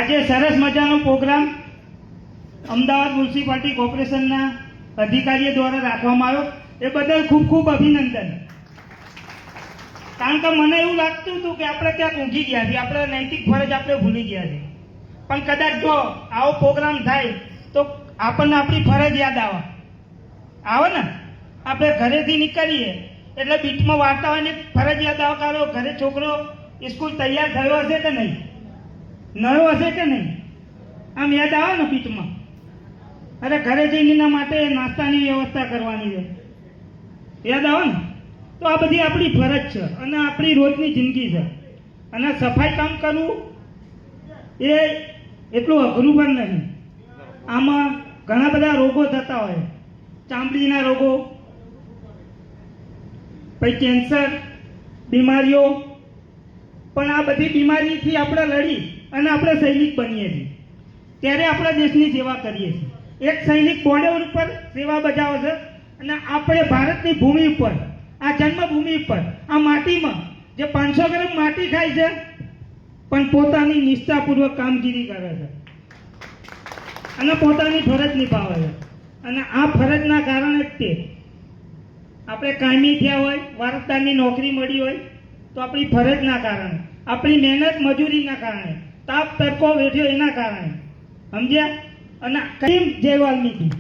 આજે સરસ મજાનો પ્રોગ્રામ અમદાવાદ મ્યુનિસિપાલિટી કોર્પોરેશનના અધિકારીઓ દ્વારા રાખવામાં આવ્યો, એ બદલ ખૂબ ખૂબ અભિનંદન। કારણ કે મને એવું લાગતું હતું કે આપણે ક્યાંક ઊંઘી ગયા છીએ, આપણે નૈતિક ફરજ આપણે ભૂલી ગયા છીએ। પણ કદાચ જો આવો પ્રોગ્રામ થાય તો આપણને આપણી ફરજ યાદ આવે ને। આપણે ઘરેથી નીકળીએ એટલે બીચમાં વાર્તા હોય ને ફરજ યાદ આવે કારો ઘરે છોકરો સ્કૂલ તૈયાર થયો હશે કે નહીં, નયો હશે કે નહીં, આમ યાદ આવે ને બીચમાં। અરે ઘરે જઈને એના માટે નાસ્તાની વ્યવસ્થા કરવાની છે, યાદ આવે ને। તો આ બધી આપણી ફરજ છે અને આપણી રોજની જિંદગી છે। અને સફાઈ કામ કરવું એ એટલું અઘરું પણ નહીં। આમાં ઘણા બધા રોગો થતા હોય, ચામડીના રોગો, પછી કેન્સર બીમારીઓ, પણ આ બધી બીમારીથી આપણે લડી અને આપણે સૈનિક બનીએ છીએ, ત્યારે આપણા દેશની સેવા કરીએ છીએ। એક સૈનિક બોર્ડર ઉપર સેવા બજાવે છે અને આપણે ભારતની ભૂમિ ઉપર, આ જન્મભૂમિ ઉપર, આ માટીમાં જે 500 ગ્રામ માટી ખાય છે પણ પોતાની નિષ્ઠાપૂર્વક કામગીરી કરે છે અને પોતાની ફરજ નિભાવે છે। અને આ ફરજના કારણે જ તે આપણે કાયમી થયા હોય, વારસદારની નોકરી મળી હોય તો આપણી ફરજના કારણે, આપણી મહેનત મજૂરીના કારણે, તાપ તડકો વેઠ્યો એના કારણે, સમજ્યા। અને કઈ જય વાલ્મીકી।